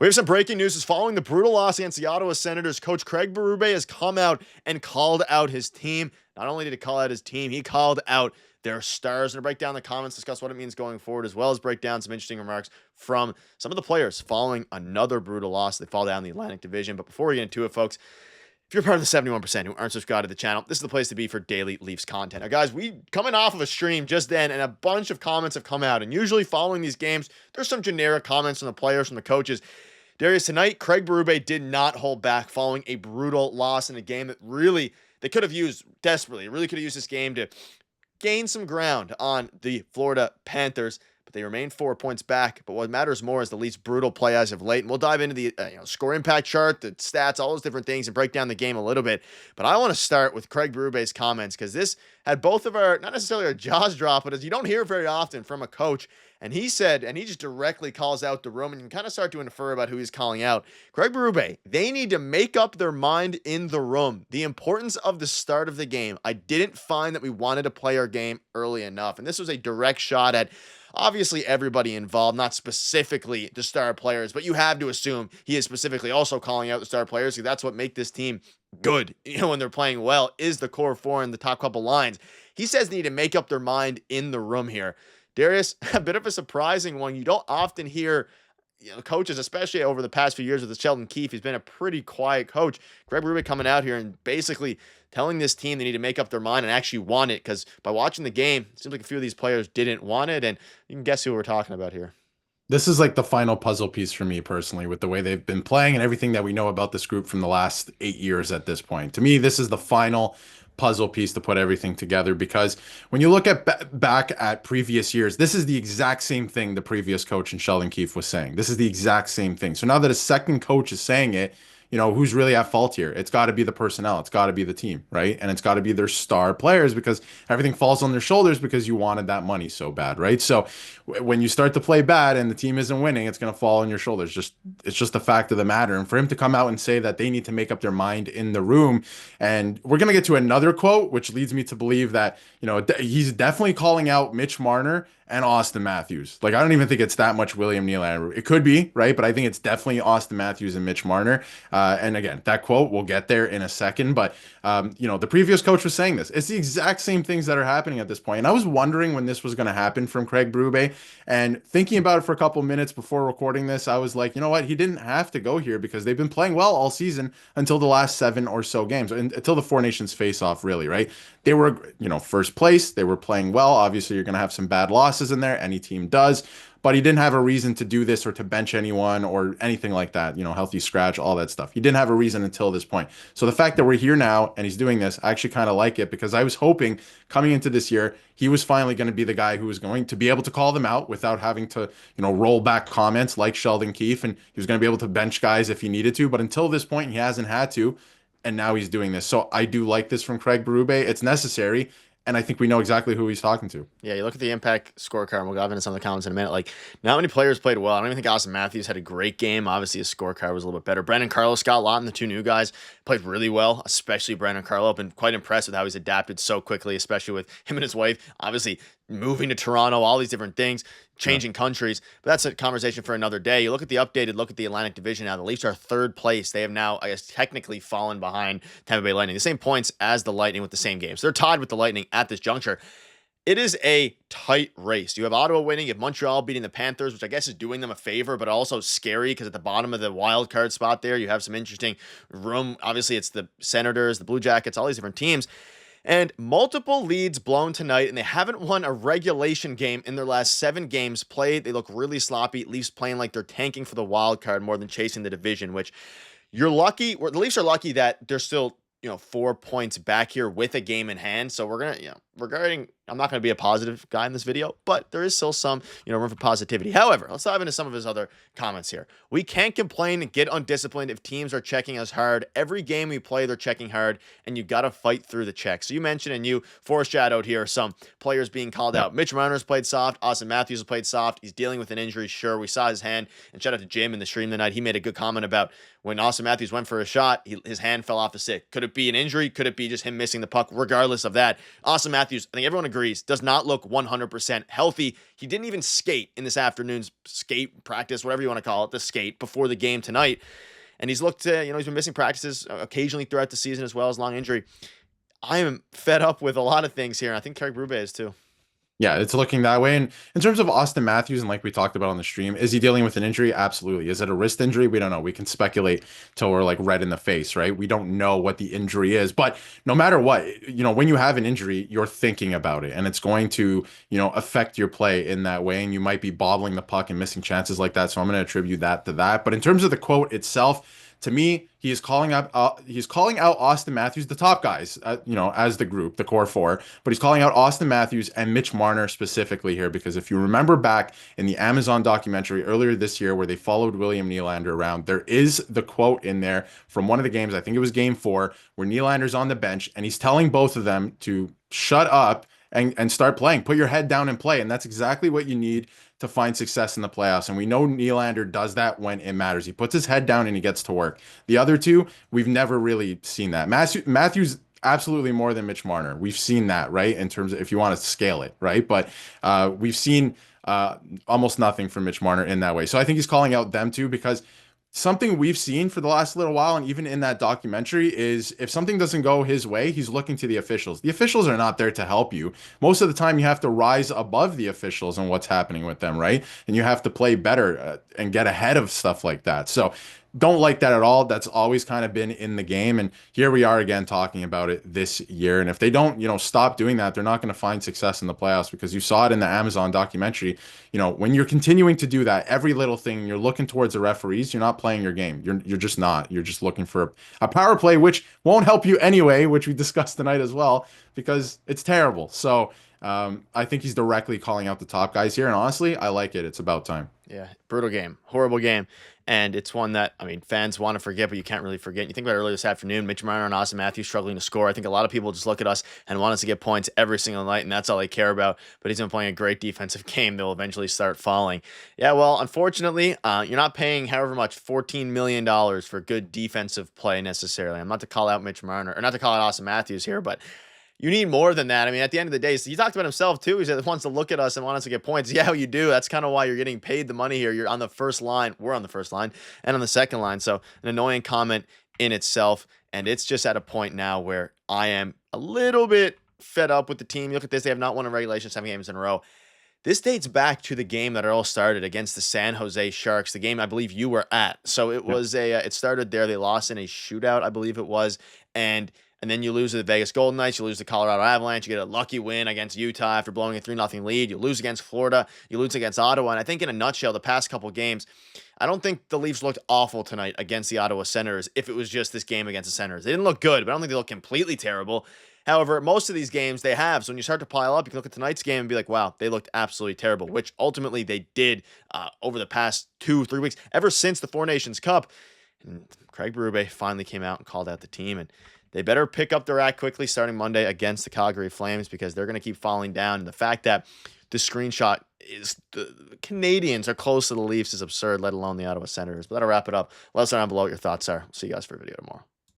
We have some breaking news. Is following the brutal loss against the Ottawa Senators, Coach Craig Berube has come out and called out his team. Not only did he call out his team, he called out their stars. And to break down the comments, discuss what it means going forward, as well as break down some interesting remarks from some of the players following another brutal loss. They fall down the Atlantic Division. But before we get into it, folks, if you're part of the 71% who aren't subscribed to the channel, this is the place to be for daily Leafs content. Now, guys, we coming off of a stream just then, and a bunch of comments have come out. And usually following these games, there's some generic comments from the players, from the coaches. Darius, tonight, Craig Berube did not hold back following a brutal loss in a game that really they could have used desperately. Really could have used this game to gain some ground on the Florida Panthers, but they remain 4 points back. But what matters more is the Leafs' brutal play as of late. And we'll dive into the score impact chart, the stats, all those different things, and break down the game a little bit. But I want to start with Craig Berube's comments, because this had both of our, not necessarily our jaws drop, but as you don't hear very often from a coach. And he said, and he just directly calls out the room, and you can kind of start to infer about who he's calling out. Craig Berube, they need to make up their mind in the room. The importance of the start of the game. I didn't find that we wanted to play our game early enough. And this was a direct shot at obviously everybody involved, not specifically the star players, but you have to assume he is specifically also calling out the star players, because that's what make this team good, when they're playing well, is the core four and the top couple lines. He says they need to make up their mind in the room here. Darius, a bit of a surprising one. You don't often hear coaches, especially over the past few years with Sheldon Keefe. He's been a pretty quiet coach. Craig Berube coming out here and basically telling this team they need to make up their mind and actually want it, because by watching the game, it seems like a few of these players didn't want it, and you can guess who we're talking about here. This is like the final puzzle piece for me personally, with the way they've been playing and everything that we know about this group from the last 8 years at this point. To me, this is the final puzzle piece to put everything together, because when you look at back at previous years, this is the exact same thing the previous coach and Sheldon Keefe was saying. This is the exact same thing. So now that a second coach is saying it, who's really at fault here? It's got to be the personnel. It's got to be the team, right? And it's got to be their star players, because everything falls on their shoulders because you wanted that money so bad, right? So when you start to play bad and the team isn't winning, it's going to fall on your shoulders. It's just the fact of the matter. And for him to come out and say that they need to make up their mind in the room, and we're going to get to another quote, which leads me to believe that, he's definitely calling out Mitch Marner and Austin Matthews. Like, I don't even think it's that much William Nylander. It could be, right? But I think it's definitely Austin Matthews and Mitch Marner. And again, that quote, we'll get there in a second. But, the previous coach was saying this. It's the exact same things that are happening at this point. And I was wondering when this was going to happen from Craig Berube. And thinking about it for a couple minutes before recording this, I was like, you know what? He didn't have to go here, because they've been playing well all season until the last 7 or so games, until the Four Nations face-off, really, right? They were, first place. They were playing well. Obviously, you're going to have some bad losses in there. Any team does. But he didn't have a reason to do this or to bench anyone or anything like that, healthy scratch, all that stuff. He didn't have a reason until this point. So the fact that we're here now and he's doing this, I actually kind of like it, because I was hoping coming into this year, he was finally going to be the guy who was going to be able to call them out without having to, roll back comments like Sheldon Keefe, and he was going to be able to bench guys if he needed to. But until this point, he hasn't had to. And now he's doing this. So I do like this from Craig Berube. It's necessary. And I think we know exactly who he's talking to. Yeah, you look at the impact scorecard, and we'll dive into some of the comments in a minute. Like, not many players played well. I don't even think Austin Matthews had a great game. Obviously, his scorecard was a little bit better. Brandon Carlo, Scott Lawton, the two new guys, played really well, especially Brandon Carlo. I've been quite impressed with how he's adapted so quickly, especially with him and his wife, obviously moving to Toronto, all these different things, changing countries. But that's a conversation for another day. You look at the updated look at the Atlantic Division now. The Leafs are third place. They have now, I guess, technically fallen behind Tampa Bay Lightning. The same points as the Lightning with the same games. They're tied with the Lightning at this juncture. It is a tight race. You have Ottawa winning, you have Montreal beating the Panthers, which I guess is doing them a favor, but also scary, because at the bottom of the wild card spot there, you have some interesting room. Obviously, it's the Senators, the Blue Jackets, all these different teams. And multiple leads blown tonight, and they haven't won a regulation game in their last 7 games played. They look really sloppy. Leafs playing like they're tanking for the wild card more than chasing the division, which you're lucky. The Leafs are lucky that they're still, 4 points back here with a game in hand. So we're going to, regarding, I'm not going to be a positive guy in this video, but there is still some, room for positivity. However, let's dive into some of his other comments here. We can't complain and get undisciplined if teams are checking us hard. Every game we play, they're checking hard, and you got to fight through the checks. So you mentioned, and you foreshadowed here, some players being called out. Mitch Marner's played soft. Austin Matthews has played soft. He's dealing with an injury, sure. We saw his hand, and shout out to Jim in the stream tonight. He made a good comment about when Austin Matthews went for a shot, his hand fell off the stick. Could it be an injury? Could it be just him missing the puck? Regardless of that, Austin Matthews, I think everyone agrees, agrees, does not look 100% healthy. He didn't even skate in this afternoon's skate practice, whatever you want to call it, the skate before the game tonight. And he's looked, he's been missing practices occasionally throughout the season as well as long injury. I am fed up with a lot of things here. And I think Craig Berube is too. Yeah, it's looking that way. And in terms of Austin Matthews, and like we talked about on the stream, is he dealing with an injury? Absolutely. Is it a wrist injury? We don't know. We can speculate till we're like red in the face, right? We don't know what the injury is. But no matter what, when you have an injury, you're thinking about it, and it's going to, affect your play in that way. And you might be bobbling the puck and missing chances like that. So I'm going to attribute that to that. But in terms of the quote itself, to me, he's calling out Austin Matthews, the top guys, as the group, the core four, but he's calling out Austin Matthews and Mitch Marner specifically here, because if you remember back in the Amazon documentary earlier this year where they followed William Nylander around, there is the quote in there from one of the games, I think it was game 4, where Nylander's on the bench and he's telling both of them to shut up and start playing. Put your head down and play. And that's exactly what you need to find success in the playoffs. And we know Nylander does that when it matters. He puts his head down and he gets to work. The other two, we've never really seen that. Matthews absolutely more than Mitch Marner. We've seen that, right? In terms of if you want to scale it, right? But we've seen almost nothing from Mitch Marner in that way. So I think he's calling out them too, because something we've seen for the last little while, and even in that documentary, is if something doesn't go his way, he's looking to the officials. The officials are not there to help you. Most of the time, you have to rise above the officials and what's happening with them, right? And you have to play better and get ahead of stuff like that. So don't like that at all. That's always kind of been in the game. And here we are again talking about it this year. And if they don't, stop doing that, they're not going to find success in the playoffs, because you saw it in the Amazon documentary. When you're continuing to do that, every little thing, you're looking towards the referees, you're not playing your game. You're just not. You're just looking for a power play, which won't help you anyway, which we discussed tonight as well, because it's terrible. So I think he's directly calling out the top guys here. And honestly, I like it. It's about time. Yeah, brutal game, horrible game. And it's one that, fans want to forget, but you can't really forget. You think about it earlier this afternoon, Mitch Marner and Austin Matthews struggling to score. I think a lot of people just look at us and want us to get points every single night, and that's all they care about. But he's been playing a great defensive game. They'll eventually start falling. Yeah, well, unfortunately, you're not paying however much, $14 million for good defensive play necessarily. I'm not to call out Mitch Marner, or not to call out Austin Matthews here, but you need more than that. At the end of the day, so he talked about himself too. He said he wants to look at us and want us to get points. Yeah, you do. That's kind of why you're getting paid the money here. You're on the first line. We're on the first line and on the second line. So an annoying comment in itself. And it's just at a point now where I am a little bit fed up with the team. You look at this. They have not won in regulation 7 games in a row. This dates back to the game that it all started against the San Jose Sharks, the game I believe you were at. So it was it started there. They lost in a shootout, I believe it was. And then you lose to the Vegas Golden Knights. You lose to Colorado Avalanche. You get a lucky win against Utah after blowing a 3-0 lead. You lose against Florida. You lose against Ottawa. And I think in a nutshell, the past couple games, I don't think the Leafs looked awful tonight against the Ottawa Senators if it was just this game against the Senators. They didn't look good, but I don't think they looked completely terrible. However, most of these games they have. So when you start to pile up, you can look at tonight's game and be like, wow, they looked absolutely terrible, which ultimately they did over the past 2-3 weeks, ever since the Four Nations Cup. And Craig Berube finally came out and called out the team, and they better pick up their act quickly starting Monday against the Calgary Flames, because they're going to keep falling down. And the fact that the screenshot is the Canadians are close to the Leafs is absurd, let alone the Ottawa Senators. But that'll wrap it up. Let us know down below what your thoughts are. See you guys for a video tomorrow.